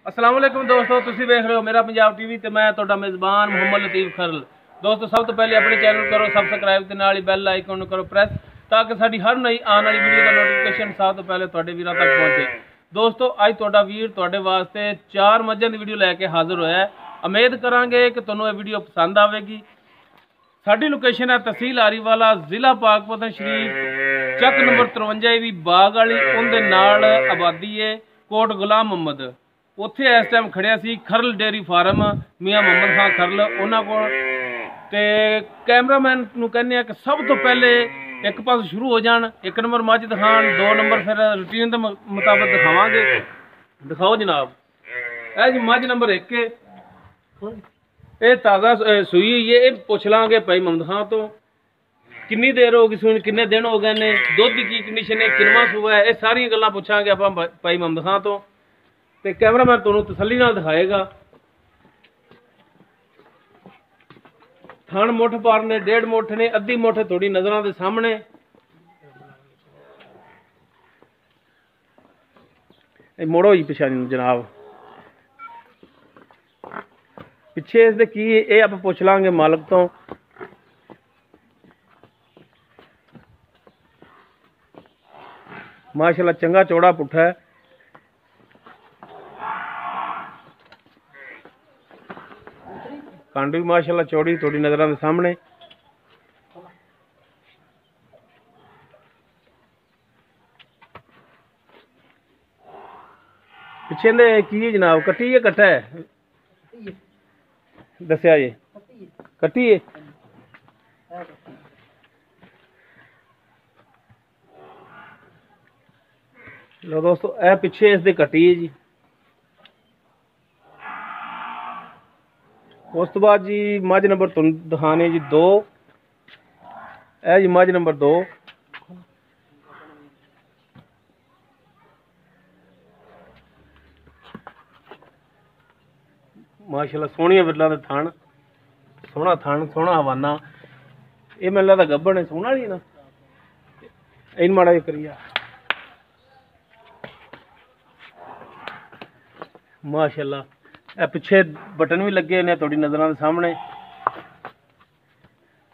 अस्सलाम वालेकुम दोस्तों, तुसी देख रहे हो मेरा पंजाब टीवी ते मैं तुहाडा मेज़बान मुहम्मद लतीफ़ खरल। दोस्तों सब तो पहले अपने चैनल करो सबसक्राइब ते नाल ही बैल आइकन करो प्रेस ताकि साडी हर नई आने वाली वीडियो का नोटिफिकेशन सब तो पहले तुहाडे वीरां तक पहुंचे। दोस्तों अज तुहाडा वीर तुहाडे वास्ते 4 मझां दी वीडियो लैके हाजिर होया है। उम्मीद करांगे कि तुहानूं ये वीडियो पसंद आवेगी। साडी लोकेशन है तहसील आरीवाला, जिला पाकपतन शरीफ, चक नंबर 53 भी बाग वाली उनके नाल आबादी है कोट गुलाम मोहम्मद। उत्थे इस टाइम खड़िया सी खरल डेयरी फार्म मियाँ मोहम्मद खान खरल उन्होंने को कैमरामैन नूं कहने कि सब तो पहले एक पास शुरू हो जान, 1 नंबर मझ दिखान, 2 नंबर फिर रूटीन के मुताबिक दिखावांगे। दिखाओ जनाब, यह जी मझ नंबर 1 है, ये ताज़ा सूई हुई है। ये पुछ लांगे भाई मोहम्मद खान तो कितनी देर होगी सूई, किन्ने दिन हो गए ने, दुध की कंडीशन है, किनवा सूआ है, ये सारिया गल्लां पुछांगे आपां भाई मोहम्मद खान तो कैमरामैन तुहानूं तसल्ली नाल दिखाएगा। थण मुठ पार ने, 1.5 मुठ ने, अद्धी मुठ थोड़ी नज़रां दे सामने। मोड़ो जी पिछा जनाब, पिछे इसदे की ये आप पुछ लांगे मालक तो। माशाल्लाह चंगा चौड़ा पुट्ठा है, कांड भी माशाल्लाह चौड़ी थोड़ी नज़रां दे सामने। पिछे दे की जनाब कट्टी है कट्टा है दसिया जी, कट्टी है। लो दोस्तों ए पिछे इसदे कट्टी है जी। उस तो बाद जी मझ नंबर तुहानूं दिखाने जी 2, ए जी मझ नंबर 2। माशाल्लाह सोहणिया बिरला दे थण, सोहना थण, सोहना हवाना। ये मैनूं लगदा गब्बन है, सोहना वाली ना इन माड़ा जिहा करिया। माशाल्लाह ए पिछे बटन भी लगे ने थोड़ी नज़रां दे सामने।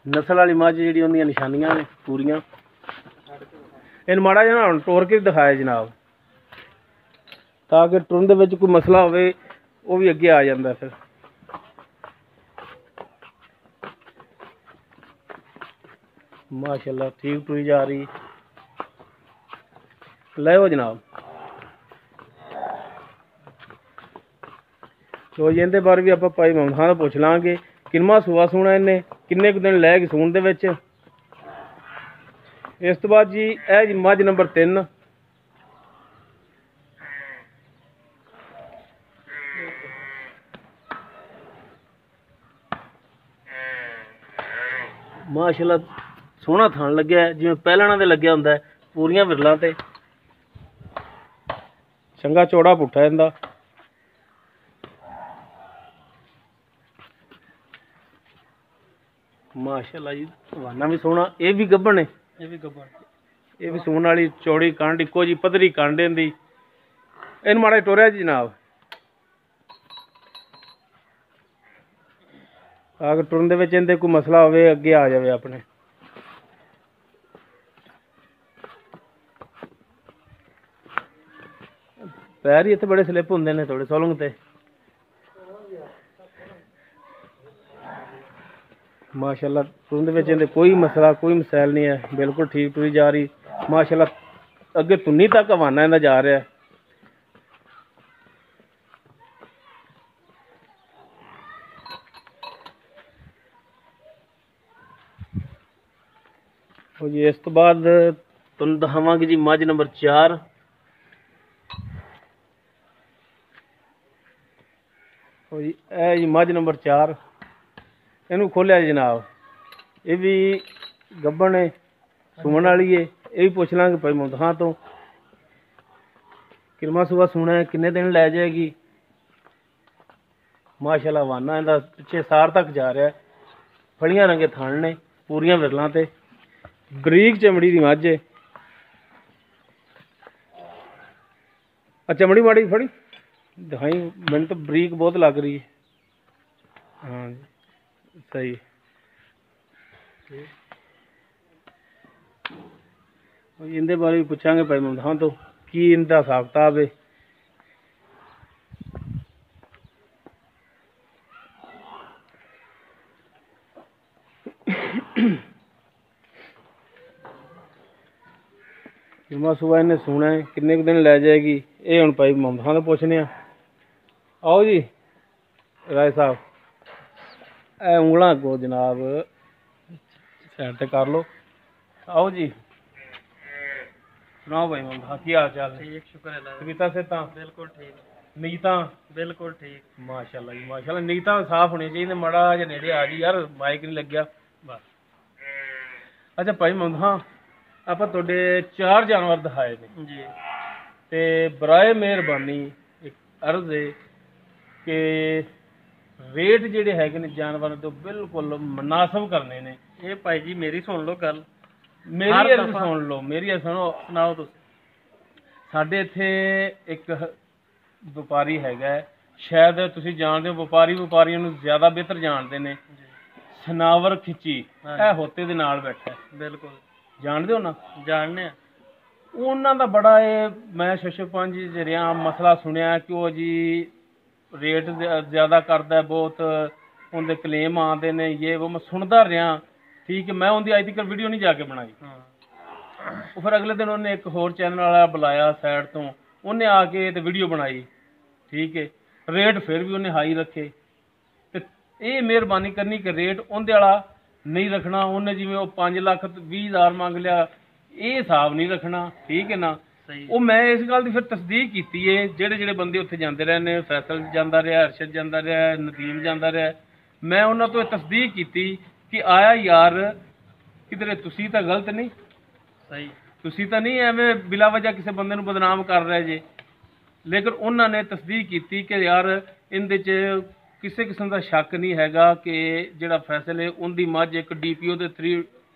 नस्ल वाली मझ जिहड़ी उहदियां निशानियां ने पूरियां। इन माड़ा जिहा हुण टोर के दिखाया जनाब ताकि टुरन दे विच कोई मसला होवे वो भी अगे आ जाता। फिर माशाल्लाह ठीक टुरी जा रही। लो जनाब तो इहदे बारे भी आपां भाई मोहम्मद खान पुछ लांगे किनवा सूआ सूना इन्हें, किन्ने कुछ दिन लै गए सूण दे विच। इस तो बाद जी ए जी मझ नंबर 3। माशाल्लाह सोहना थान लग्या जिवें पहलणा दे लग्या हुंदा है, पूरियां विरलां ते चंगा चौड़ा पुट्ठा इहदा। माशाल्लाह जी हवाना भी सोहना, ये भी गब्बन है, ये भी सूण वाली चौड़ी कंड, इक्को जी पद्धरी कंड इहदी। इन माड़ा टोरिया जी जनाब, अगर टुरन दे विच इहदे कोई मसला होवे अगे आ जावे अपने। पैर ही इत्थे बड़े स्लिप हुंदे ने थोड़े सोलंग ते। माशाल्लाह टुरन दे विच इहदे कोई मसला कोई मसैल नहीं है, बिल्कुल ठीक टुरी जा रही। माशाल्लाह अगे तुन्नी तक हवाना इहदा जा रहा है। जी इस तो बाद तुहानूं दिखावांगे जी मझ नंबर 4। जी ए जी मझ नंबर 4, इनू खोलिया जनाब, ये भी गब्बन है, सूण वाली है। ये भी पुछ लांगे भाई मोहम्मद खान तो किनवा सूआ सूना है, किन्ने दिन लै जाएगी। माशाल्लाह हवाना इहदा पिछे सार तक जा रहा है, फड़ियां रंगे थण ने, पूरियां विरलां ते, बरीक चमड़ी दी मझ है। चमड़ी माड़ी फड़ी दिखाई मैंने तो ब्रीक बहुत लग रही है। हाँ जी सही। इंदे बारे भी पूछांगे भाई मुहम्मद खान तो की इनका हिसाब किताब है। जुम्मा सुबह इन्हें सुना है किन्ने दिन लै जाएगी ये हुण भाई मुहम्मद खान तो पूछने। आओ जी राय साहब ए उंगलां अगो जनाब साइड ते कर लो। आओ जी सुनाओ भाई मुहम्मद खान की हाल चाल है? ठीक शुक्र है कविता से बिल्कुल ठीक नीयतां बिल्कुल ठीक माशाल्लाह जी माशाल्लाह नीयतां साफ होनी चाहिए। माड़ा जिहा नेड़े आ जी यार माइक नहीं लग्या बस। अच्छा भाई मुहम्मद खान ਆਪਾਂ ਤੁਹਾਡੇ 4 ਜਾਨਵਰ ਦਿਖਾਏ ਨੇ जी ਤੇ ਬਰਾਏ ਮਿਹਰਬਾਨੀ ਇੱਕ ਅਰਜ਼ ਹੈ ਕਿ ਰੇਟ ਜਿਹੜੇ ਹੈਗੇ ਨੇ ਜਾਨਵਰਾਂ ਤੋਂ ਬਿਲਕੁਲ ਮੁਨਾਸਬ ਕਰਨੇ ਨੇ। ये भाई जी मेरी सुन लो गल ਮੇਰੀ ਅਰਜ਼ ਸੁਣ ਲਓ ਮੇਰੀ ਅਰਜ਼ ਸੁਣੋ। सुनाओ तुम ਸਾਡੇ ਇੱਥੇ ਇੱਕ ਵਪਾਰੀ ਹੈਗਾ ਸ਼ਾਇਦ ਤੁਸੀਂ ਜਾਣਦੇ ਹੋ ਵਪਾਰੀਆਂ ਨੂੰ ਜ਼ਿਆਦਾ ਬਿਹਤਰ ਜਾਣਦੇ ਨੇ। ਸਨਾਵਰ ਖਿੱਚੀ ਇਹ ਹੋਤੇ ਦੇ ਨਾਲ ਬੈਠਾ बिल्कुल ਜਾਣਦੇ ਹੋ ਨਾ? जानने ਉਹਨਾਂ ਦਾ ਬੜਾ ਇਹ ਮੈਂ ਸ਼ਸ਼ਪੰਜ ਜਿਹੜਾ ਮਸਲਾ ਸੁਣਿਆ ਕਿ ਉਹ ਜੀ ਰੇਟ ਜ਼ਿਆਦਾ ਕਰਦਾ ਬਹੁਤ ਉਹਦੇ ਕਲੇਮ ਆਉਂਦੇ ਨੇ ਇਹ ਉਹ ਮੈਂ ਸੁਣਦਾ ਰਿਹਾ। ਠੀਕ ਹੈ ਮੈਂ ਉਹਦੀ ਅੱਜ ਤੱਕ ਵੀਡੀਓ ਨਹੀਂ ਜਾ ਕੇ ਬਣਾਈ। ਉਹ ਫਿਰ ਅਗਲੇ ਦਿਨ ਉਹਨੇ ਇੱਕ ਹੋਰ ਚੈਨਲ ਵਾਲਾ ਬੁਲਾਇਆ ਸਾਈਡ ਤੋਂ ਉਹਨੇ ਆ ਕੇ ਤੇ ਵੀਡੀਓ ਬਣਾਈ। ਠੀਕ ਹੈ ਰੇਟ ਫਿਰ ਵੀ ਉਹਨੇ ਹਾਈ ਰੱਖੇ ਤੇ ਇਹ ਮਿਹਰਬਾਨੀ ਕਰਨੀ ਕਿ ਰੇਟ ਉਹਦੇ ਵਾਲਾ ਨਹੀਂ ਰੱਖਣਾ। ਉਹਨੇ ਜਿਵੇਂ ਉਹ 5,20,000 ਮੰਗ ਲਿਆ ਇਹ ਹਿਸਾਬ ਨਹੀਂ ਰੱਖਣਾ। ਠੀਕ ਹੈ ਨਾ? ਉਹ ਮੈਂ ਇਸ ਗੱਲ ਦੀ ਫਿਰ ਤਸਦੀਕ ਕੀਤੀ ਹੈ ਜਿਹੜੇ ਬੰਦੇ ਉੱਥੇ ਜਾਂਦੇ ਰਹੇ ਨੇ ਫੈਸਲ ਜਾਂਦਾ ਰਿਹਾ ਅਰਸ਼ਦ ਜਾਂਦਾ ਰਿਹਾ ਨਦੀਮ ਜਾਂਦਾ ਰਿਹਾ ਮੈਂ ਉਹਨਾਂ ਤੋਂ ਇਹ ਤਸਦੀਕ ਕੀਤੀ ਕਿ ਆਇਆ ਯਾਰ ਕਿਧਰੇ ਤੁਸੀਂ ਤਾਂ ਗਲਤ ਨਹੀਂ ਸਹੀ ਤੁਸੀਂ ਤਾਂ ਨਹੀਂ ਐਵੇਂ ਬਿਲਾ ਵਜ੍ਹਾ ਕਿਸੇ ਬੰਦੇ ਨੂੰ ਬਦਨਾਮ ਕਰ ਰਹੇ ਜੇ। ਲੇਕਿਨ ਉਹਨਾਂ ਨੇ ਤਸਦੀਕ ਕੀਤੀ ਕਿ ਯਾਰ ਇਹਦੇ 'ਚ ਕਿਸੇ ਕਿਸਮ ਦਾ ਸ਼ੱਕ ਨਹੀਂ ਹੈਗਾ ਕਿ ਜਿਹੜਾ ਫੈਸਲ ਹੈ ਉਹਦੀ ਮੱਝ ਇੱਕ ਡੀਪੀਓ ਦੇ ਥਰੂ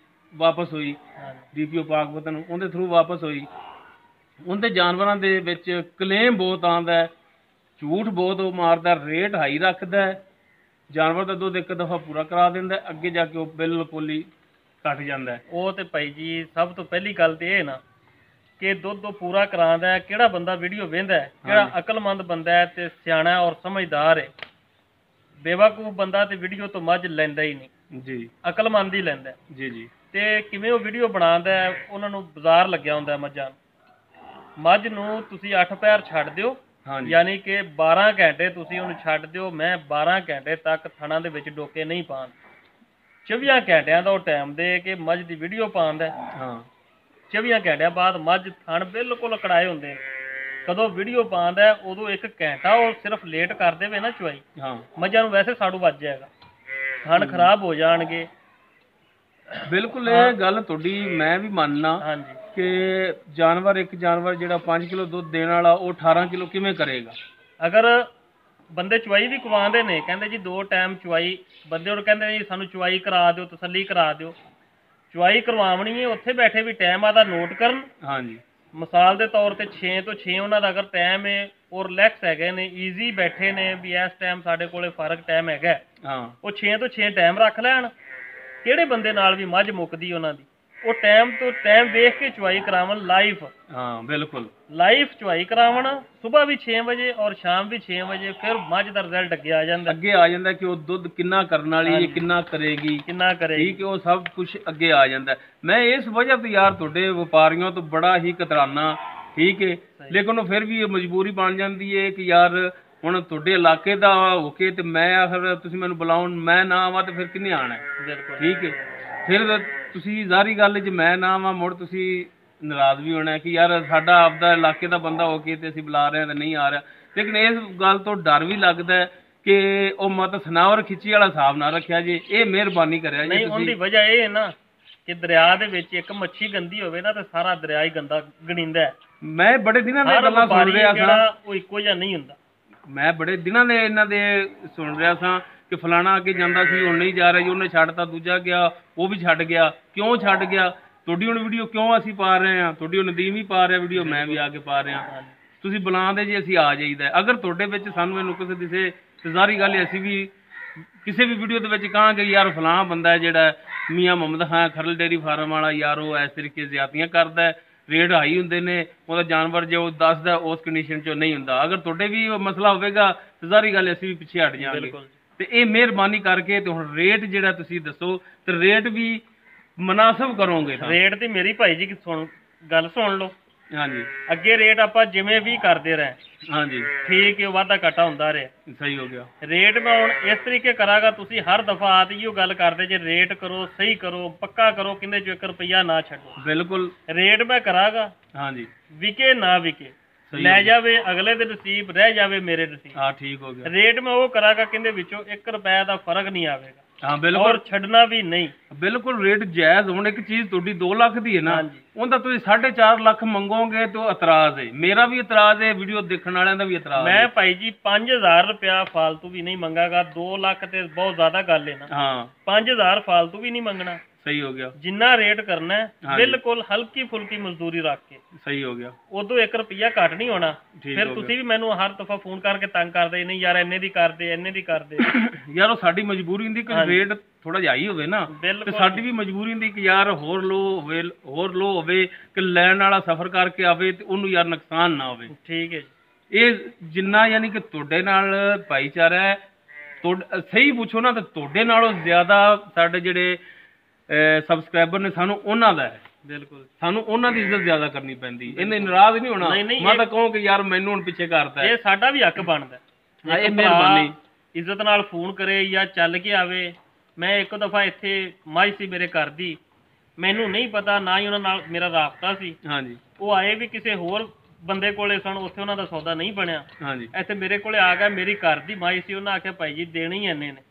ਵਾਪਸ ਹੋਈ। ਡੀਪੀਓ ਪਾਕਪਤਨ ਉਹਦੇ ਥਰੂ ਵਾਪਸ ਹੋਈ। ਉਹਦੇ ਜਾਨਵਰਾਂ ਦੇ ਵਿੱਚ ਕਲੇਮ ਬਹੁਤ ਆਉਂਦਾ ਝੂਠ ਬਹੁਤ ਉਹ ਮਾਰਦਾ ਰੇਟ ਹਾਈ ਰੱਖਦਾ ਜਾਨਵਰ ਦਾ ਦੁੱਧ ਇੱਕ ਦਫਾ ਪੂਰਾ ਕਰਾ ਦਿੰਦਾ ਅੱਗੇ ਜਾ ਕੇ ਉਹ ਬਿਲਕੁਲ ਹੀ ਘਟ ਜਾਂਦਾ। ਉਹ ਤੇ ਭਾਈ ਜੀ ਸਭ ਤੋਂ ਪਹਿਲੀ ਗੱਲ ਤੇ ਇਹ ਨਾ ਕਿ ਦੁੱਧ ਉਹ ਪੂਰਾ ਕਰਾਉਂਦਾ ਕਿਹੜਾ ਬੰਦਾ ਵੀਡੀਓ ਵੇਖਦਾ ਜਿਹੜਾ ਅਕਲਮੰਦ ਬੰਦਾ ਹੈ ਤੇ ਸਿਆਣਾ ਔਰ ਸਮਝਦਾਰ ਹੈ। ਬੇਵਕੂਫ ਬੰਦਾ ਤੇ ਵੀਡੀਓ ਤੋਂ ਮੱਝ ਲੈਂਦਾ ਹੀ ਨਹੀਂ ਜੀ ਅਕਲਮੰਦ ਹੀ ਲੈਂਦਾ ਜੀ ਜੀ। ਤੇ ਕਿਵੇਂ ਉਹ ਵੀਡੀਓ ਬਣਾਉਂਦਾ ਉਹਨਾਂ ਨੂੰ ਬਾਜ਼ਾਰ ਲੱਗਿਆ ਹੁੰਦਾ ਮੱਝਾਂ ਮੱਝ ਨੂੰ ਤੁਸੀਂ 8 ਪੈਰ ਛੱਡ ਦਿਓ ਯਾਨੀ ਕਿ 12 ਘੰਟੇ ਤੁਸੀਂ ਉਹਨੂੰ ਛੱਡ ਦਿਓ। ਮੈਂ 12 ਘੰਟੇ ਤੱਕ ਥਣਾ ਦੇ ਵਿੱਚ ਡੋਕੇ ਨਹੀਂ ਪਾਉਣ 24 ਘੰਟਿਆਂ ਦਾ ਉਹ ਟਾਈਮ ਦੇ ਕੇ ਮੱਝ ਦੀ ਵੀਡੀਓ ਪਾਉਂਦਾ। 24 ਘੰਟਿਆਂ ਬਾਅਦ ਮੱਝ ਥਣ ਬਿਲਕੁਲ ਕੜਾਏ ਹੁੰਦੇ ਨੇ। ਕਦੋਂ ਵੀਡੀਓ ਪਾਉਂਦਾ ਉਦੋਂ 1 ਘੰਟਾ ਉਹ ਸਿਰਫ ਲੇਟ ਕਰ ਦੇਵੇ ਨਾ ਚੁਆਈ ਮੱਝਾਂ ਨੂੰ ਵੈਸੇ ਸਾੜੂ ਵੱਜ ਜਾਏਗਾ ਥਣ ਖਰਾਬ ਹੋ ਜਾਣਗੇ। ਬਿਲਕੁਲ ਇਹ ਗੱਲ ਤੁਹਾਡੀ ਮੈਂ ਵੀ ਮੰਨਣਾ ਹਾਂਜੀ ਕਿ ਜਾਨਵਰ ਇੱਕ ਜਾਨਵਰ ਜਿਹੜਾ 5 ਕਿਲੋ ਦੁੱਧ ਦੇਣ ਵਾਲਾ ਉਹ 18 ਕਿਲੋ ਕਿਵੇਂ ਕਰੇਗਾ? ਅਗਰ ਬੰਦੇ ਚੁਆਈ ਵੀ ਕਵਾਉਂਦੇ ਨੇ ਕਹਿੰਦੇ ਜੀ 2 ਟਾਈਮ ਚੁਆਈ ਬੰਦੇ ਉਹ ਕਹਿੰਦੇ ਜੀ ਸਾਨੂੰ ਚੁਆਈ ਕਰਾ ਦਿਓ ਤਸੱਲੀ ਕਰਾ ਦਿਓ। ਚੁਆਈ ਕਰਵਾਉਣੀ ਹੈ ਉੱਥੇ ਬੈਠੇ ਵੀ ਟਾਈਮ ਆਦਾ ਨੋਟ ਕਰਨ। ਹਾਂਜੀ ਮਿਸਾਲ ਦੇ ਤੌਰ ਤੇ 6 ਤੋਂ 6 ਉਹਨਾਂ ਦਾ ਅਗਰ ਟਾਈਮ ਹੈ ਉਹ ਰਿਲੈਕਸ ਹੈਗੇ ਨੇ ਈਜ਼ੀ ਬੈਠੇ ਨੇ ਵੀ ਇਸ ਟਾਈਮ ਸਾਡੇ ਕੋਲੇ ਫਰਕ ਟਾਈਮ ਹੈਗਾ ਉਹ 6 ਤੋਂ 6 ਟਾਈਮ ਰੱਖ ਲੈਣ। ਕਿਹੜੇ ਬੰਦੇ ਨਾਲ ਵੀ ਮੱਝ ਮੁੱਕਦੀ ਉਹਨਾਂ ਦੀ ਉਹ ਟਾਈਮ ਤੋਂ ਟਾਈਮ ਵੇਖ ਕੇ ਚੁਆਈ ਕਰਾਵਣ ਲਾਈਵ। ਬਿਲਕੁਲ ਲਾਈਵ ਚੁਆਈ ਕਰਾਵਣ ਸਵੇਰ ਵੀ 6 ਵਜੇ ਔਰ ਸ਼ਾਮ ਵੀ 6 ਵਜੇ ਫਿਰ ਮੱਝ ਦਾ ਰਿਜ਼ਲਟ ਅੱਗੇ ਆ ਜਾਂਦਾ ਕਿ ਉਹ ਦੁੱਧ ਕਿੰਨਾ ਕਰਨ ਵਾਲੀ ਹੈ ਕਿੰਨਾ ਕਰੇਗੀ ਠੀਕ ਹੈ ਉਹ ਸਭ ਕੁਝ ਅੱਗੇ ਆ ਜਾਂਦਾ। ਮੈਂ ਇਸ ਵਜ੍ਹਾ ਤੋਂ ਯਾਰ ਤੁਹਾਡੇ ਵਪਾਰੀਆਂ ਤੋਂ ਬੜਾ ਹੀ ਕਤਰਾਨਾ ਠੀਕ ਹੈ ਲੇਕਿਨ ਉਹ ਫਿਰ ਵੀ ਮਜਬੂਰੀ ਬਣ ਜਾਂਦੀ ਹੈ ਕਿ ਯਾਰ ਹੁਣ ਤੁਹਾਡੇ ਇਲਾਕੇ ਦਾ ਹੋ ਕੇ ਤੇ ਮੈਂ ਆਖਰ ਤੁਸੀਂ ਮੈਨੂੰ ਬੁਲਾਉਣ ਮੈਂ ਨਾ ਆਵਾਂ ਤੇ ਫਿਰ ਕਿੰਨੇ ਆਣਾ ਠੀਕ ਹੈ। ਫਿਰ ਤੁਸੀਂ ਜ਼ਾਹਰੀ ਗੱਲ ਜੇ ਮੈਂ ਨਾ ਆਵਾਂ ਮੁੜ ਤੁਸੀਂ ਨਾਰਾਜ਼ ਵੀ ਹੋਣਾ ਕਿ ਯਾਰ ਸਾਡਾ ਆਪਦਾ ਇਲਾਕੇ ਦਾ ਬੰਦਾ ਹੋ ਕੇ ਤੇ ਅਸੀਂ ਬੁਲਾ ਰਹੇ ਹਾਂ ਤੇ ਨਹੀਂ ਆ ਰਿਹਾ। ਲੇਕਿਨ ਇਸ ਗੱਲ ਤੋਂ ਡਰ ਵੀ ਲੱਗਦਾ ਕਿ ਉਹ ਮਤ ਸਨਾਵਰ ਖਿੱਚੀ ਵਾਲਾ ਹਿਸਾਬ ਨਾ ਰੱਖਿਆ ਜੇ ਇਹ ਮਿਹਰਬਾਨੀ ਕਰਿਆ ਜੀ। ਉਹਦੀ ਵਜ੍ਹਾ ਇਹ ਹੈ ਨਾ ਕਿ ਦਰਿਆ ਦੇ ਵਿੱਚ ਇੱਕ ਮੱਛੀ ਗੰਦੀ ਹੋਵੇ ਨਾ ਤੇ ਸਾਰਾ ਦਰਿਆ ਹੀ ਗੰਦਾ ਗਣੀਂਦਾ। ਮੈਂ ਬੜੇ ਦਿਨਾਂ ਦੇ ਗੱਲਾਂ ਸੁਣ ਰਿਹਾ ਸਾਂ ਉਹ ਇੱਕੋ ਜਿਹਾ ਨਹੀਂ ਹੁੰਦਾ। ਮੈਂ ਬੜੇ ਦਿਨਾਂ ਦੇ ਇਹਨਾਂ ਦੇ ਸੁਣ ਰਿਹਾ ਸਾਂ ਕਿ ਫਲਾਣਾ ਅੱਗੇ ਜਾਂਦਾ ਸੀ ਹੁਣ ਨਹੀਂ ਜਾ ਰਿਹਾ ਜੀ ਉਹਨੇ ਛੱਡਤਾ ਦੂਜਾ ਗਿਆ ਉਹ ਵੀ ਛੱਡ ਗਿਆ ਕਿਉਂ ਛੱਡ ਗਿਆ ਤੁਹਾਡੀ ਹੁਣ ਵੀਡੀਓ ਕਿਉਂ ਅਸੀਂ ਪਾ ਰਹੇ ਹਾਂ ਤੁਹਾਡੀ ਉਹ ਨਦੀਮ ਵੀ ਪਾ ਰਿਹਾ ਵੀਡੀਓ ਮੈਂ ਵੀ ਆ ਕੇ ਪਾ ਰਿਹਾ ਤੁਸੀਂ ਬੁਲਾਉਂਦੇ ਜੀ ਅਸੀਂ ਆ ਜਾਈਦਾ। ਅਗਰ ਤੁਹਾਡੇ ਵਿੱਚ ਸਾਨੂੰ ਇਹ ਨੁਕਸ ਦਿਸੇ ਤੇ ਜ਼ਾਹਰੀ ਗੱਲ ਹੈ ਅਸੀਂ ਵੀ ਕਿਸੇ ਵੀ ਵੀਡੀਓ ਦੇ ਵਿੱਚ ਕਹਾਂਗੇ ਯਾਰ ਫਲਾਂ ਬੰਦਾ ਜਿਹੜਾ ਮੀਆਂ ਮੁਹੰਮਦ ਖਾਨ ਖਰਲ ਡੇਅਰੀ ਫਾਰਮ ਵਾਲਾ ਯਾਰ ਉਹ ਇਸ ਤਰੀਕੇ ਜ਼ਿਆਦਤੀਆਂ ਕਰਦਾ, ਰੇਟ ਹਾਈ ਹੁੰਦੇ ਨੇ, ਉਹਦਾ ਜਾਨਵਰ ਜੇ ਉਹ ਦੱਸਦਾ ਉਸ ਕੰਡੀਸ਼ਨ 'ਚ ਨਹੀਂ ਹੁੰਦਾ। ਅਗਰ ਤੁਹਾਡੇ ਵੀ ਉਹ ਮਸਲਾ ਹੋਵੇਗਾ ਤੇ ਜ਼ਾਹਰੀ ਗੱਲ ਅਸੀਂ ਵੀ ਪਿੱਛੇ ਹਟ ਜਾਵਾਂਗੇ। ਤੇ ਇਹ ਮਿਹਰਬਾਨੀ ਕਰਕੇ ਤੇ ਹੁਣ ਰੇਟ ਜਿਹੜਾ ਤੁਸੀਂ ਦੱਸੋ ਤੇ ਰੇਟ ਵੀ ਮੁਨਾਸਬ ਕਰੋਗੇ ਤਾਂ। ਰੇਟ ਤੇ ਮੇਰੀ ਭਾਈ ਜੀ ਗੱਲ ਸੁਣ ਲਓ। ਹਾਂਜੀ ਅੱਗੇ ਰੇਟ ਆਪਾਂ ਜਿਵੇਂ ਵੀ ਕਰਦੇ ਰਹੇ, ਹਾਂਜੀ ਠੀਕ ਹੈ, ਵਾਧਾ ਘਾਟਾ ਹੁੰਦਾ ਰਿਹਾ। ਸਹੀ ਹੋ ਗਿਆ। ਰੇਟ ਮੈਂ ਹੁਣ ਇਸ ਤਰੀਕੇ ਕਰਾਂਗਾ, ਤੁਸੀਂ ਹਰ ਦਫਾ ਆਤੀ ਉਹ ਗੱਲ ਕਰਦੇ ਜੇ ਰੇਟ ਕਰੋ, ਸਹੀ ਕਰੋ, ਪੱਕਾ ਕਰੋ, ਕਹਿੰਦੇ ਜੋ 1 ਰੁਪਈਆ ਨਾ ਛੱਡੋ। ਬਿਲਕੁਲ ਰੇਟ ਮੈਂ ਕਰਾਂਗਾ, ਹਾਂਜੀ ਵਿਕੇ ਨਾ ਵਿਕੇ, ਲੈ ਜਾਵੇ ਅਗਲੇ ਦੇ ਨਸੀਬ, ਰਹਿ ਜਾਵੇ ਮੇਰੇ ਨਸੀਬ। ਹਾਂ ਠੀਕ ਹੋ ਗਿਆ। ਰੇਟ ਮੈਂ ਉਹ ਕਰਾਂਗਾ ਕਹਿੰਦੇ ਵਿੱਚੋਂ 1 ਰੁਪਏ ਦਾ ਫਰਕ ਨਹੀਂ ਆਵੇਗਾ। ਹਾਂ ਬਿਲਕੁਲ, ਔਰ ਛੱਡਣਾ ਵੀ ਨਹੀਂ। ਬਿਲਕੁਲ ਰੇਟ ਜਾਇਜ਼। ਹੁਣ ਇੱਕ ਚੀਜ਼ ਤੁਹਾਡੀ 2 ਲੱਖ ਦੀ ਹੈ ਨਾ, ਉਹਦਾ ਤੁਸੀਂ 4.5 ਲੱਖ ਮੰਗੋਗੇ ਤਾਂ ਇਤਰਾਜ਼ ਹੈ, ਮੇਰਾ ਵੀ ਇਤਰਾਜ਼ ਹੈ, ਵੀਡੀਓ ਦੇਖਣ ਵਾਲਿਆਂ ਦਾ ਵੀ ਇਤਰਾਜ਼ ਹੈ। ਮੈਂ ਭਾਈ ਜੀ 5000 ਰੁਪਇਆ ਫਾਲਤੂ ਵੀ ਨਹੀਂ ਮੰਗਾਗਾ। 2 ਲੱਖ ਤੇ ਬਹੁਤ ਜ਼ਿਆਦਾ ਗੱਲ ਹੈ ਨਾ। ਹਾਂ 5000 ਫਾਲਤੂ ਵੀ ਨਹੀਂ ਮੰਗਣਾ। ਸਹੀ ਹੋ ਗਿਆ। ਜਿੰਨਾ ਰੇਟ ਕਰਨਾ ਹੈ ਬਿਲਕੁਲ ਹਲਕੀ ਫੁਲਕੀ ਮਜ਼ਦੂਰੀ ਰੱਖ ਕੇ। ਸਹੀ ਹੋ ਗਿਆ। ਉਦੋਂ 1 ਰੁਪਈਆ ਘੱਟ ਨਹੀਂ ਹੋਣਾ। ਫਿਰ ਤੁਸੀਂ ਵੀ ਮੈਨੂੰ ਹਰ ਦਫਾ ਫੋਨ ਕਰਕੇ ਤੰਗ ਕਰਦੇ, ਨਹੀਂ ਯਾਰ ਇੰਨੇ ਦੀ ਕਰਦੇ, ਇੰਨੇ ਦੀ ਕਰਦੇ। ਯਾਰ ਉਹ ਸਾਡੀ ਮਜਬੂਰੀ ਹੁੰਦੀ ਕਿ ਰੇਟ ਥੋੜਾ ਜਿਹਾ ਹੀ ਹੋਵੇ ਨਾ, ਤੇ ਸਾਡੀ ਵੀ ਮਜਬੂਰੀ ਹੁੰਦੀ ਕਿ ਯਾਰ ਹੋਰ ਲੋ ਹੋਵੇ ਕਿ ਲੈਣ ਵਾਲਾ ਸਫ਼ਰ ਕਰਕੇ ਆਵੇ ਤੇ ਉਹਨੂੰ ਯਾਰ ਨੁਕਸਾਨ ਨਾ ਹੋਵੇ। ਠੀਕ ਹੈ ਜੀ। ਇਹ ਜਿੰਨਾ ਯਾਨੀ ਕਿ ਤੁਹਾਡੇ ਨਾਲ ਭਾਈਚਾਰਾ ਹੈ, ਸਹੀ ਪੁੱਛੋ ਨਾ, ਤੇ ਤੁਹਾਡੇ ਨਾਲੋਂ ਜ਼ਿਆਦਾ ਸਾਡੇ ਜਿਹੜੇ ਸਬਸਕ੍ਰਾਈਬਰ ਨੇ ਸਾਨੂੰ ਉਹਨਾਂ ਦਾ ਹੈ। ਬਿਲਕੁਲ, ਸਾਨੂੰ ਉਹਨਾਂ ਦੀ ਇੱਜ਼ਤ ਜ਼ਿਆਦਾ ਕਰਨੀ ਪੈਂਦੀ। ਇਹਨੇ ਨਾਰਾਜ਼ ਨਹੀਂ ਹੋਣਾ। ਮੈਂ ਤਾਂ ਕਹੂੰ ਕਿ ਯਾਰ ਮੈਨੂੰ ਹੁਣ ਪਿੱਛੇ ਕਰਤਾ। ਇਹ ਸਾਡਾ ਵੀ ਹੱਕ ਬਣਦਾ। ਇਹ ਮਿਹਰਬਾਨੀ ਇੱਜ਼ਤ ਨਾਲ ਫੋਨ ਕਰੇ ਜਾਂ ਚੱਲ ਕੇ ਆਵੇ। ਮੈਂ ਇੱਕ ਦਫਾ ਇੱਥੇ ਮਾਈ ਸੀ ਮੇਰੇ ਘਰ ਦੀ, ਮੈਨੂੰ ਨਹੀਂ ਪਤਾ ਨਾ ਹੀ ਉਹਨਾਂ ਨਾਲ ਮੇਰਾ ਰਾਬਤਾ ਸੀ। ਹਾਂਜੀ, ਉਹ ਆਏ ਵੀ ਕਿਸੇ ਹੋਰ ਬੰਦੇ ਕੋਲੇ ਸਨ, ਉੱਥੇ ਉਹਨਾਂ ਦਾ ਸੌਦਾ ਨਹੀਂ ਬਣਿਆ। ਹਾਂਜੀ, ਇੱਥੇ ਮੇਰੇ ਕੋਲੇ ਆ ਗਿਆ, ਮੇਰੀ ਘਰ ਦੀ ਮਾਈ ਸੀ, ਉਹਨਾਂ ਆਖਿਆ ਭਾਈ ਜੀ ਦੇਣੇ ਹੀ ਇੰਨੇ ਨੇ।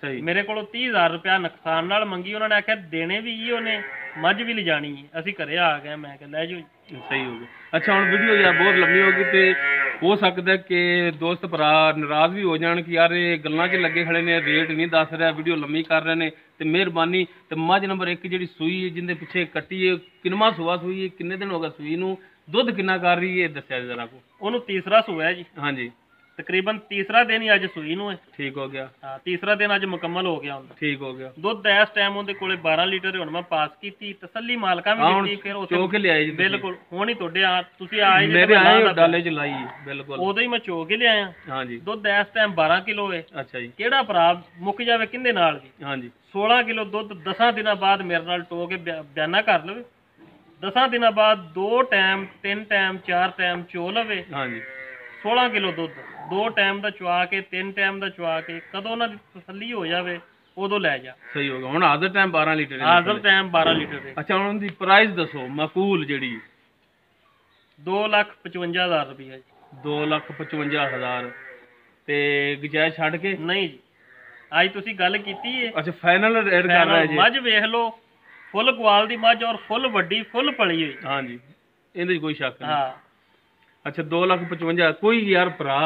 ਸਹੀ, ਮੇਰੇ ਕੋਲੋਂ 30000 ਰੁਪਇਆ ਨੁਕਸਾਨ ਨਾਲ ਮੰਗੀ। ਉਹਨਾਂ ਨੇ ਆਖਿਆ ਦੇਣੇ ਵੀ ਜੀ, ਉਹਨੇ ਮੱਝ ਵੀ ਲਿਜਾਣੀ ਹੈ। ਅਸੀਂ ਘਰੇ ਆ ਗਏ, ਮੈਂ ਕਿਹਾ ਲੈ ਜਾਓ। ਸਹੀ ਹੋ ਗਿਆ। ਅੱਛਾ ਹੁਣ ਵੀਡੀਓ ਯਾਰ ਬਹੁਤ ਲੰਮੀ ਹੋ ਗਈ ਤੇ ਹੋ ਸਕਦਾ ਕਿ ਦੋਸਤ ਭਰਾ ਨਾਰਾਜ਼ ਵੀ ਹੋ ਜਾਣ ਕਿ ਯਾਰ ਇਹ ਗੱਲਾਂ 'ਚ ਲੱਗੇ ਖੜੇ ਨੇ, ਰੇਟ ਨਹੀਂ ਦੱਸ ਰਿਹਾ, ਵੀਡੀਓ ਲੰਮੀ ਕਰ ਰਹੇ ਨੇ। ਤੇ ਮਿਹਰਬਾਨੀ ਤੇ ਮੱਝ ਨੰਬਰ 1 ਜਿਹੜੀ ਸੂਈ ਹੈ, ਜਿੰਦੇ ਪਿੱਛੇ ਕੱਟੀ ਹੈ, ਕਿੰਨਵਾਂ ਸੂਆ ਸੂਈ ਹੈ, ਕਿੰਨੇ ਦਿਨ ਹੋ ਗਏ ਸੂਈ ਨੂੰ, ਦੁੱਧ ਕਿੰਨਾ ਕਰ ਰਹੀ ਹੈ, ਦੱਸਿਆ ਜਰਾ ਕੋ। ਉਹਨੂੰ ਤੀਸਰਾ ਸੂਆ ਹੈ ਜੀ। ਹਾਂਜੀ, ਤਕਰੀਬਨ ਤੀਸਰਾ ਦਿਨ ਹੀ ਅੱਜ ਸੂਈ ਨੂੰ ਹੈ। ਠੀਕ ਹੋ ਗਿਆ। ਹਾਂ, ਤੀਸਰਾ ਦਿਨ ਅੱਜ ਮੁਕੰਮਲ ਹੋ ਗਿਆ ਹੁੰਦਾ। ਠੀਕ ਹੋ ਗਿਆ। ਦੁੱਧ ਇਸ ਟਾਈਮ ਉਹਦੇ ਕੋਲੇ 12 ਲੀਟਰ ਹੁਣ ਮੈਂ ਪਾਸ ਕੀਤੀ, ਤਸੱਲੀ ਮਾਲਕਾਂ ਵੀ ਦਿੱਤੀ। ਫਿਰ ਉੱਥੇ ਚੋ ਕੇ ਲਿਆਏ ਜੀ। ਬਿਲਕੁਲ, ਹੁਣ ਹੀ ਤੁਹਾਡੇ ਤੁਸੀਂ ਆਏ ਜੀ, ਮੇਰੇ ਆਏ ਡਾਲੇ 'ਚ ਲਾਈ। ਬਿਲਕੁਲ, ਉਦੋਂ ਹੀ ਮੈਂ ਚੋ ਕੇ ਲਿਆਇਆ। ਹਾਂਜੀ, ਦੁੱਧ ਇਸ ਟਾਈਮ 12 ਕਿਲੋ ਹੈ। ਅੱਛਾ ਜੀ। ਕਿਹੜਾ ਭਰਾ ਮੁੱਕ ਜਾਵੇ ਕਿੰਦੇ ਨਾਲ ਵੀ। ਹਾਂਜੀ, 16 ਕਿਲੋ ਦੁੱਧ 10 ਦਿਨਾਂ ਬਾਅਦ ਮੇਰੇ ਨਾਲ ਟੋ ਕੇ ਬਿਆਨਾ ਕਰ ਲਵੇ। 10 ਦਿਨਾਂ ਬਾਅਦ 2 ਟਾਈਮ 3 ਟਾਈਮ 4 ਟਾਈਮ ਚੋ ਲਵੇ। ਹਾਂਜੀ, 16 ਕਿਲੋ ਦੁੱਧ 2 ਟਾਈਮ ਦਾ ਚਵਾ ਕੇ 3 ਟਾਈਮ ਦਾ ਚਵਾ ਕੇ, ਕਦੋਂ ਉਹਨਾਂ ਦੀ ਤਸੱਲੀ ਹੋ ਜਾਵੇ ਉਦੋਂ ਲੈ ਜਾ। ਸਹੀ ਹੋ ਗਿਆ। ਹੁਣ ਹਾਜ਼ਰ ਟਾਈਮ 12 ਲੀਟਰ। ਹਾਜ਼ਰ ਟਾਈਮ 12 ਲੀਟਰ ਹੈ। ਅੱਛਾ ਹੁਣ ਦੀ ਪ੍ਰਾਈਸ ਦੱਸੋ ਮਾਕੂਲ ਜਿਹੜੀ। 2,55,000 ਰੁਪਇਆ ਜੀ। 2,55,000 ਤੇ ਗੁਜਾਇਸ਼ ਛੱਡ ਕੇ ਨਹੀਂ ਜੀ। ਅੱਜ ਤੁਸੀਂ ਗੱਲ ਕੀਤੀ ਹੈ। ਅੱਛਾ ਫਾਈਨਲ ਰੇਟ ਕਰ ਰਿਹਾ ਜੀ। ਮੱਝ ਵੇਖ ਲਓ, ਫੁੱਲ ਕੁਆਲ ਦੀ ਮੱਝ ਔਰ ਫੁੱਲ ਵੱਡੀ, ਫੁੱਲ ਪਲੀ ਹੋਈ। ਹਾਂਜੀ, ਇਹਦੇ 'ਚ ਕੋਈ ਸ਼ੱਕ ਨਹੀਂ। ਹਾਂ, ਅੱਛਾ 2,55,000। ਕੋਈ ਯਾਰ ਭਰਾ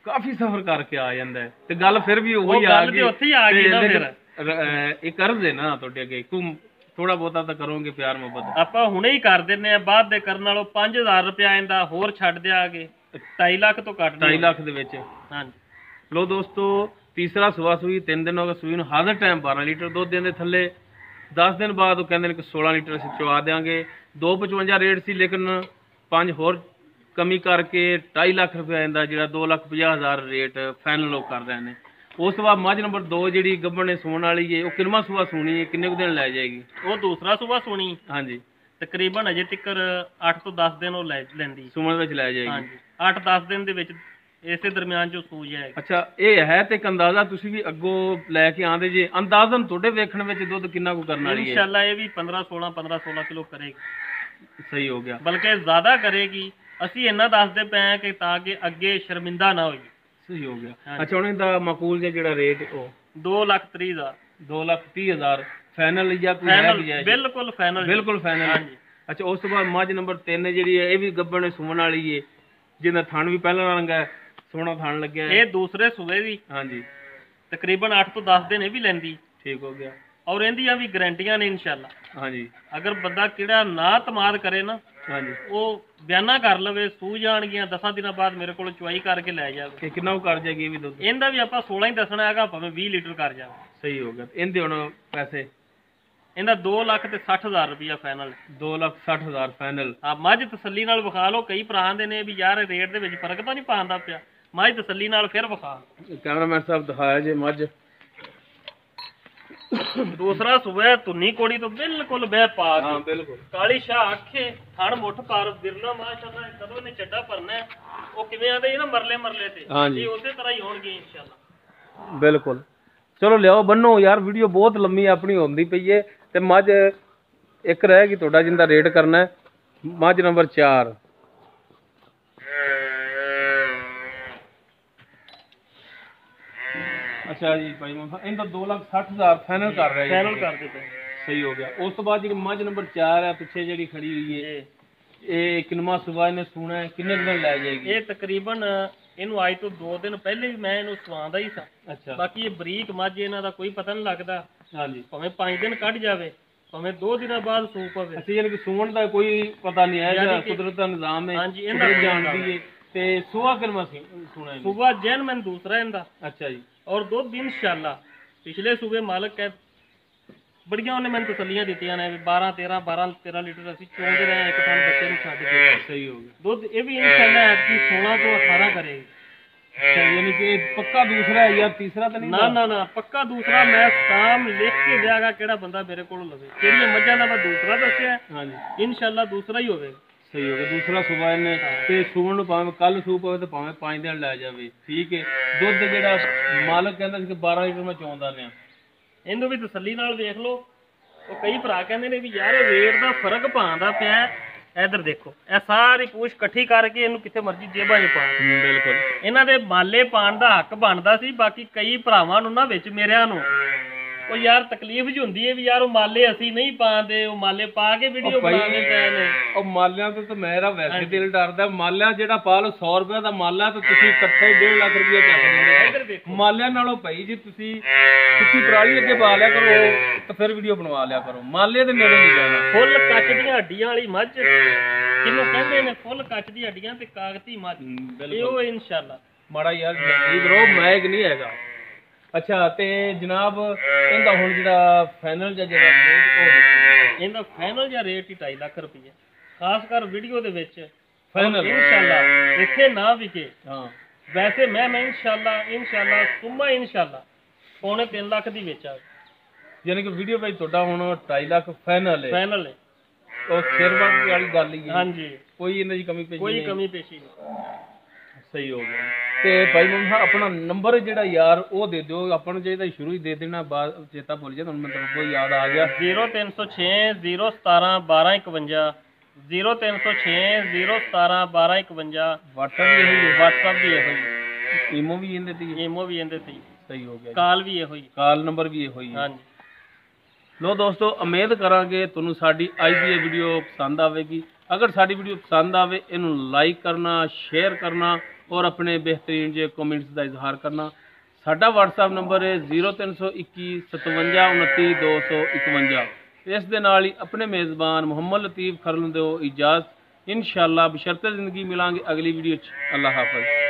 ਕਾਫੀ ਸਫ਼ਰ ਕਰਕੇ ਆ ਜਾਂਦਾ ਤੇ ਗੱਲ ਫਿਰ ਵੀ ਉਹੀ ਆ ਗਈ। ਉੱਥੇ ਹੀ ਆ ਗਈ ਨਾ ਫਿਰ। ਇਹ ਕਰਜ਼ ਹੈ ਨਾ ਤੁਹਾਡੇ ਅੱਗੇ, ਥੋੜਾ ਬਹੁਤਾ ਤਾਂ ਕਰੋਗੇ ਪਿਆਰ ਮੁਹੱਬਤ। ਆਪਾਂ ਹੁਣੇ ਹੀ ਕਰ ਦਿੰਨੇ ਆ, ਬਾਅਦ ਦੇ ਕਰਨ ਨਾਲੋਂ 5,000 ਰੁਪਇਆ ਇਹਦਾ ਹੋਰ ਛੱਡ ਦਿਆਂਗੇ। 2.5 ਲੱਖ ਤੋਂ ਘੱਟ। 2.5 ਲੱਖ ਦੇ ਵਿੱਚ। ਹਾਂਜੀ, ਲੋ ਦੋਸਤੋ, ਤੀਸਰਾ ਸੂਆ ਸੂਈ 3 ਦਿਨ ਹੋ ਗਏ ਸੂਈ ਨੂੰ। ਹਾਜ਼ਰ ਟਾਈਮ 12 ਲੀਟਰ ਦੁੱਧ ਦਿੰਦੇ ਥੱਲੇ। 10 ਦਿਨ ਬਾਅਦ ਉਹ ਕਹਿੰਦੇ ਨੇ ਕਿ 16 ਲੀਟਰ ਅਸੀਂ ਚਵਾ ਦਿਆਂਗੇ। 2,55 ਰੇਟ ਸੀ, ਲੇਕਿਨ 5 ਹੋਰ ਕਮੀ ਕਰਕੇ 2.5 ਲੱਖ ਰੁਪਏ ਆਂਦਾ, ਜਿਹੜਾ 2,50,000 ਰੇਟ ਫਾਈਨਲ ਉਹ ਕਰ ਰਹੇ ਨੇ। ਉਸ ਤੋਂ ਬਾਅਦ ਮੱਝ ਨੰਬਰ 2 ਜਿਹੜੀ ਗੱਭਣ ਨੇ ਸੂਣ ਵਾਲੀ ਹੈ, ਉਹ ਕਿੰਨਵਾਂ ਸੂਆ ਸੂਣੀ ਹੈ, ਕਿੰਨੇ ਕੁ ਦਿਨ ਲੈ ਜਾਏਗੀ? ਉਹ ਦੂਸਰਾ ਸੂਆ ਸੂਣੀ। ਹਾਂਜੀ, ਤਕਰੀਬਨ ਅਜੇ ਤੱਕ 8 ਤੋਂ 10 ਦਿਨ ਉਹ ਲੈਂਦੀ ਸੂਣ ਵਿੱਚ ਲੈ ਜਾਏਗੀ। ਹਾਂਜੀ, 8-10 ਦਿਨ ਦੇ ਵਿੱਚ ਇਸੇ ਦਰਮਿਆਨ ਚ ਸੂ ਜਾਏਗੀ। ਅੱਛਾ, ਇਹ ਹੈ ਤੇ ਇੱਕ ਅੰਦਾਜ਼ਾ ਤੁਸੀਂ ਵੀ ਅੱਗੋਂ ਲੈ ਕੇ ਆਂਦੇ ਜੇ, ਅੰਦਾਜ਼ਨ ਤੁਹਾਡੇ ਵੇਖਣ ਵਿੱਚ ਦੁੱਧ ਕਿੰਨਾ ਕੁ ਕਰਨ ਵਾਲੀ ਹੈ? ਇਨਸ਼ਾਅੱਲਾ ਇਹ ਵੀ 15-16 ਕਿਲੋ ਕਰੇਗੀ। ਸਹੀ ਹੋ ਗਿਆ, ਬਲਕਿ ਜ਼ਿਆਦਾ ਕਰੇਗੀ। ਅਸੀਂ ਇੰਨਾ ਦੱਸਦੇ ਪਏ ਹਾਂ ਕਿ ਤਾਂ ਕਿ ਅੱਗੇ ਸ਼ਰਮਿੰਦਾ ਨਾ ਹੋਈ। ਸਹੀ ਹੋ ਗਿਆ। ਅੱਛਾ ਹੁਣ ਇਹਦਾ ਮਾਕੂਲ ਜਿਹਾ ਜਿਹੜਾ ਰੇਟ ਉਹ 2,30,000। 2,30,000 ਫਾਈਨਲ ਜਾਂ ਕੋਈ ਹੈ ਵੀ? ਬਿਲਕੁਲ ਫਾਈਨਲ। ਬਿਲਕੁਲ ਫਾਈਨਲ। ਹਾਂਜੀ। ਅੱਛਾ ਉਸ ਤੋਂ ਬਾਅਦ ਮੱਝ ਨੰਬਰ 3 ਜਿਹੜੀ ਹੈ, ਇਹ ਵੀ ਗੱਭਣ ਸੂਣ ਵਾਲੀ ਹੈ, ਜਿਹਦਾ ਥਣ ਵੀ ਪਹਿਲਾਂ ਰੰਗ ਹੈ, ਸੋਹਣਾ ਥਣ ਲੱਗਿਆ। ਇਹ ਦੂਸਰੇ ਸੂਏ ਦੀ। ਹਾਂਜੀ, ਤਕਰੀਬਨ 8 ਤੋਂ 10 ਦਿਨ ਇਹ ਵੀ ਲੈਂਦੀ। ਠੀਕ ਹੋ ਗਿਆ। ਔਰ ਇਹਦੀਆਂ ਵੀ ਗਾਰੰਟੀਆਂ ਨੇ ਇਨਸ਼ਾਅੱਲਾ। ਹਾਂਜੀ, ਅਗਰ ਬੰਦਾ ਕਿਹੜਾ ਨਾ ਤਮਾਦ ਕਰੇ ਨਾ ਹਾਂਜੀ ਉਹ ਬਿਆਨਾ ਕਰ ਲਵੇ, ਸੂ ਜਾਣਗੀਆਂ 10 ਦਿਨਾਂ ਬਾਅਦ ਮੇਰੇ ਕੋਲ ਚੁਆਈ ਕਰਕੇ ਲੈ ਜਾਵੇ। ਤੇ ਕਿੰਨਾ ਕੁ ਕਰ ਜਾਏਗੀ ਇਹ ਵੀ ਦੁੱਧ? ਇਹਦਾ ਵੀ ਆਪਾਂ 16 ਹੀ ਦੱਸਣਾ ਹੈਗਾ, ਭਾਵੇਂ 20 ਲੀਟਰ ਕਰ ਜਾਵੇ। ਸਹੀ ਹੋ ਗਿਆ। ਇਹਦੇ ਹੁਣ ਪੈਸੇ? ਇਹਦਾ 2,60,000 ਰੁਪਇਆ ਫਾਈਨਲ। 2,60,000 ਫਾਈਨਲ। ਆ ਮੱਝ ਤਸੱਲੀ ਨਾਲ ਵਿਖਾ ਲਓ। ਕਈ ਭਰਾ ਦੇ ਨੇ ਵੀ ਯਾਰ ਰੇਟ ਦੇ ਵਿੱਚ ਫਰਕ ਤਾਂ ਨਹੀਂ ਪਾਉਂਦਾ ਪਿਆ, ਮੱਝ ਤਸੱਲੀ ਨਾਲ ਫਿਰ ਵਿਖਾ। ਕੈਮਰਾਮੈਨ ਸਾਹਿਬ ਦਿਖਾਇਆ ਜੇ ਮੱਝ। ਦੂਸਰਾ ਸੂਬਾ ਧੁੰਨੀ ਕੋੜੀ ਤੋਂ ਬਿਲਕੁਲ ਬਹਿ ਪਾ ਕੇ। ਹਾਂ ਬਿਲਕੁਲ। ਕਾਲੀ ਸ਼ਾਹ ਅੱਖੇ ਥਣ ਮੁੱਠ ਪਰ ਬਿਰਲਾ ਮਾਸ਼ਾਅੱਲਾ। ਕਦੋਂ ਨੇ ਚੱਡਾ ਭਰਨਾ ਹੈ, ਉਹ ਕਿਵੇਂ ਆਂਦੇ ਨਾ ਮਰਲੇ ਮਰਲੇ ਤੇ, ਇਹ ਉਸੇ ਤਰ੍ਹਾਂ ਹੀ ਹੋਣਗੇ ਇਨਸ਼ਾਅੱਲਾ। ਬਿਲਕੁਲ। ਚਲੋ ਲਿਆਓ ਬੰਨੋ ਯਾਰ, ਵੀਡੀਓ ਬਹੁਤ ਲੰਮੀ ਆਪਣੀ ਹੁੰਦੀ ਪਈ ਏ। ਤੇ ਮੱਝ ਇੱਕ ਰਹਿ ਗਈ ਤੁਹਾਡਾ ਜਿੰਦਾ ਰੇਟ ਕਰਨਾ ਹੈ, ਮੱਝ ਨੰਬਰ 4। ਅੱਛਾ ਜੀ ਭਾਈ ਇਹਦਾ 2,60,000 ਫਾਈਨਲ ਕਰ ਰਿਹਾ ਜੀ। ਫਾਈਨਲ ਕਰ ਦਿੱਤਾ। ਸਹੀ ਹੋ ਗਿਆ। ਉਸ ਤੋਂ ਬਾਅਦ ਜਿਹੜੀ ਮੱਝ ਨੰਬਰ 4 ਹੈ ਪਿੱਛੇ ਜਿਹੜੀ ਖੜੀ ਹੋਈ ਹੈ, ਇਹ ਕਿੰਨਵਾਂ ਸੂਬਾ ਇਹਨੇ ਸੂਣਾ ਹੈ, ਕਿੰਨੇ ਦਿਨ ਲੈ ਜਾਏਗੀ? ਇਹ ਤਕਰੀਬਨ ਇਹਨੂੰ ਅੱਜ ਤੋਂ 2 ਦਿਨ ਪਹਿਲੇ ਵੀ ਮੈਂ ਇਹਨੂੰ ਸਵਾਉਂਦਾ ਹੀ ਸਾਂ। ਅੱਛਾ। ਬਾਕੀ ਇਹ ਬਰੀਕ ਮੱਝ ਇਹਨਾਂ ਦਾ ਕੋਈ ਪਤਾ ਨਹੀਂ ਲੱਗਦਾ। ਹਾਂਜੀ। ਭਾਵੇਂ 5 ਦਿਨ ਕੱਢ ਜਾਵੇ, ਭਾਵੇਂ 2 ਦਿਨਾਂ ਬਾਅਦ ਸੂ ਪਵੇ। ਅੱਛਾ, ਯਾਨੀ ਕਿ ਸੂਣ ਦਾ ਕੋਈ ਪਤਾ ਨਹੀਂ ਹੈ, ਜਿਹੜਾ ਕੁਦਰਤ ਦਾ ਨਿਜ਼ਾਮ ਹੈ। ਹਾਂਜੀ, ਇਹਦਾ ਜਾਣਦੀ ਹੈ। ਤੇ ਸੂਆ ਕਿੰਨਵਾਂ ਸੂਣਾ ਹੈ? ਸੂਬਾ ਜੈਨਮਨ ਦੂਸਰਾ ਇਹਦਾ। ਅੱਛਾ ਜੀ। ਔਰ ਦੁੱਧ ਇਨਸ਼ਾਅੱਲਾ ਪਿਛਲੇ ਸੂਬੇ ਮਾਲਕ ਹੈ ਬੜੀਆਂ ਉਹਨੇ ਮੈਨੂੰ ਤਸੱਲੀਆਂ ਦਿੱਤੀਆਂ ਨੇ ਵੀ 12-13 ਲੀਟਰ ਅਸੀਂ ਚੋਂਦੇ ਰਹੇ ਇੱਕ ਥਾਂ ਬੱਚੇ ਨੂੰ ਛੱਡ ਕੇ। ਸਹੀ ਹੋ ਗਿਆ। ਦੁੱਧ ਇਹ ਵੀ ਇਨਸ਼ਾਅੱਲਾ ਐਤਕੀ 16 ਤੋਂ 18 ਕਰੇਗੀ। ਯਾਨੀ ਕਿ ਪੱਕਾ ਦੂਸਰਾ ਹੈ ਜਾਂ ਤੀਸਰਾ ਤਾਂ ਨਹੀਂ? ਨਾ ਪੱਕਾ ਦੂਸਰਾ। ਮੈਂ ਸਾਮ ਲਿਖ ਕੇ ਦਿਆਗਾ ਕਿਹੜਾ ਬੰਦਾ ਮੇਰੇ ਕੋਲ ਲਵੇ। ਕਿਹੜੀਆਂ ਮੱਝਾਂ ਦਾ ਮੈਂ ਦੂਸਰਾ ਦੱਸਿਆ। ਹਾਂਜੀ। ਇਨਸ਼ਾਅੱਲਾ ਦੂਸਰਾ ਹੀ ਹੋਵੇਗਾ। ਸਹੀ ਹੋ ਗਿਆ। ਦੂਸਰਾ ਸੂਬਾ ਇਹਨੇ ਤੇ ਸੂਣ ਨੂੰ ਭਾਵੇਂ ਕੱਲ ਸੂ ਪਵੇ ਤੇ ਭਾਵੇਂ 5 ਦਿਨ ਲੈ ਜਾਵੇ। ਠੀਕ ਹੈ। ਦੁੱਧ ਜਿਹੜਾ ਮਾਲਕ ਕਹਿੰਦਾ ਸੀ ਕਿ 12 ਲੀਟਰ ਮੈਂ ਚੋਂਦਾ ਲਿਆ, ਇਹਨੂੰ ਵੀ ਤਸੱਲੀ ਨਾਲ ਵੇਖ ਲਓ। ਉਹ ਕਈ ਭਰਾ ਕਹਿੰਦੇ ਨੇ ਵੀ ਯਾਰ ਇਹ ਰੇਟ ਦਾ ਫਰਕ ਪਾਉਂਦਾ ਪਿਆ। ਇਧਰ ਦੇਖੋ, ਇਹ ਸਾਰੀ ਪੂਛ ਇਕੱਠੀ ਕਰਕੇ ਇਹਨੂੰ ਕਿੱਥੇ ਮਰਜ਼ੀ ਜੇਬਾਂ 'ਚ ਪਾ। ਬਿਲਕੁਲ। ਇਹਨਾਂ ਦੇ ਮਾਲੇ ਪਾਣ ਦਾ ਹੱਕ ਬਣਦਾ ਸੀ। ਬਾਕੀ ਕਈ ਭਰਾਵਾਂ ਨੂੰ ਨਾ ਵਿੱਚ ਮੇਰਿਆਂ ਨੂੰ ਉਹ ਯਾਰ ਤਕਲੀਫ ਜੀ ਹੁੰਦੀ ਹੈ ਵੀ ਯਾਰ ਉਹ ਮਾਲੇ ਅਸੀਂ ਨਹੀਂ ਪਾਉਂਦੇ, ਉਹ ਮਾਲੇ ਪਾ ਕੇ ਵੀਡੀਓ ਬਣਾਉਂਦੇ ਪਏ ਨੇ। ਉਹ ਮਾਲਿਆਂ ਤੋਂ ਤਾਂ ਮੇਰਾ ਵੈਸੇ ਦਿਲ ਡਰਦਾ। ਮਾਲਿਆਂ ਜਿਹੜਾ ਪਾ ਲਓ 100 ਰੁਪਏ ਦਾ ਮਾਲਾ ਤੇ ਤੁਸੀਂ ਇਕੱਠੇ 1.5 ਲੱਖ ਰੁਪਏ ਚੱਕ ਲੈਂਦੇ। ਮਾਲਿਆਂ ਨਾਲੋਂ ਭਾਈ ਜੀ ਤੁਸੀਂ ਸੁੱਕੀ ਪਰਾਲੀ ਅੱਗੇ ਪਾ ਲਿਆ ਕਰੋ ਤਾਂ ਫਿਰ ਵੀਡੀਓ ਬਣਵਾ ਲਿਆ ਕਰੋ। ਮਾਲੇ ਦੇ ਨੇੜੇ ਨਹੀਂ ਜਾਣਾ। ਫੁੱਲ ਕੱਚ ਦੀਆਂ ਹੱਡੀਆਂ ਵਾਲੀ ਮੱਝ ਜਿਹਨੂੰ ਕਹਿੰਦੇ ਨੇ, ਫੁੱਲ ਕੱਚ ਦੀ ਹੱਡੀਆਂ ਤੇ ਕਾਗਤੀ ਮੱਝ, ਇਹ ਉਹ ਇਨਸ਼ਾਅੱਲਾ। ਮਾੜਾ ਯਾਰ ਜਲਦੀ ਕਰੋ, ਮੈਗ ਨਹੀਂ ਹੈਗਾ। ਅੱਛਾ, ਤੇ ਜਨਾਬ ਇਹਦਾ ਹੁਣ ਜਿਹੜਾ ਫਾਈਨਲ ਜਾਂ ਜਿਹੜਾ ਰੇਟ ਇਹਦਾ ਫਾਈਨਲ ਜਾਂ ਰੇਟ ਹੀ 2.5 ਲੱਖ ਰੁਪਏ। ਖਾਸ ਕਰ ਵੀਡੀਓ ਦੇ ਵਿੱਚ ਫਾਈਨਲ ਇਨਸ਼ਾਅੱਲਾ ਇੱਥੇ ਨਾ ਵਿਕੇ। ਹਾਂ। ਵੈਸੇ ਮੈਂ ਇਨਸ਼ਾਅੱਲਾ ਸੁਮਾ ਇਨਸ਼ਾਅੱਲਾ ਪੌਣੇ 3 ਲੱਖ ਦੀ ਵੇਚਾਂ। ਯਾਨੀ ਕਿ ਵੀਡੀਓ ਵਿੱਚ ਤੁਹਾਡਾ ਹੁਣ 2.5 ਲੱਖ ਫਾਈਨਲ ਹੈ। ਫਾਈਨਲ ਹੈ। ਉਹ ਸਿਰਵੰਗ ਵਾਲੀ ਗੱਲ ਹੀ ਹੈ। ਹਾਂਜੀ। ਕੋਈ ਇਹਨਾਂ ਦੀ ਕਮੀ ਪੇਸ਼ੀ ਕੋਈ ਕਮੀ ਪੇਸ਼ੀ ਨਹੀਂ। ਸਹੀ ਹੋ ਗਿਆ। ਤੇ ਭਾਈ ਮੁਹੰਮਦ ਆਪਣਾ ਨੰਬਰ ਜਿਹੜਾ ਯਾਰ ਉਹ ਦੇ ਦਿਓ। ਆਪਾਂ ਨੂੰ ਚਾਹੀਦਾ ਸ਼ੁਰੂ ਹੀ ਦੇ ਦੇਣਾ, ਬਾਅਦ ਚੇਤਾ ਭੁੱਲ ਜਾ। ਤੁਹਾਨੂੰ ਮੈਨੂੰ ਕੋਈ ਯਾਦ ਆ ਗਿਆ। 0306 017 1251 0306 017 1251। WhatsApp ਵੀ ਇਹੋ ਹੀ ਹੈ। WhatsApp ਵੀ ਇਹੋ ਹੀ। ਈਮੋ ਵੀ ਇਹਦੇ ਤੇ ਹੀ ਹੈ। ਈਮੋ ਵੀ ਇਹਦੇ ਤੇ ਹੀ। ਸਹੀ ਹੋ ਗਿਆ। ਕਾਲ ਵੀ ਇਹੋ ਹੀ। ਕਾਲ ਨੰਬਰ ਵੀ ਇਹੋ ਹੀ ਹੈ। ਹਾਂਜੀ। ਲੋ ਦੋਸਤੋ, ਉਮੀਦ ਕਰਾਂਗੇ ਤੁਹਾਨੂੰ ਸਾਡੀ ਅੱਜ ਦੀ ਇਹ ਵੀਡੀਓ ਪਸੰਦ ਆਵੇਗੀ। ਅਗਰ ਸਾਡੀ ਵੀਡੀਓ ਪਸੰਦ ਆਵੇ ਇਹਨੂੰ ਲਾਈਕ ਕਰਨਾ, ਸ਼ੇਅਰ ਕਰਨਾ ਔਰ ਆਪਣੇ ਬਿਹਤਰੀਨ ਜਿਹੇ ਕਮੈਂਟਸ ਦਾ ਇਜ਼ਹਾਰ ਕਰਨਾ। ਸਾਡਾ WhatsApp ਨੰਬਰ ਹੈ 0321 57 29 251। ਇਸ ਦੇ ਨਾਲ ਹੀ ਆਪਣੇ ਮੇਜ਼ਬਾਨ ਮੁਹੰਮਦ ਲਤੀਫ ਖਰਲ ਨੂੰ ਦਿਓ ਇਜਾਜ਼ਤ। ਇਨਸ਼ਾਅੱਲਾ ਬਸ਼ਰਤੇ ਜ਼ਿੰਦਗੀ ਮਿਲਾਂਗੇ ਅਗਲੀ ਵੀਡੀਓ 'ਚ। ਅੱਲਾਹ ਹਾਫਿਜ਼।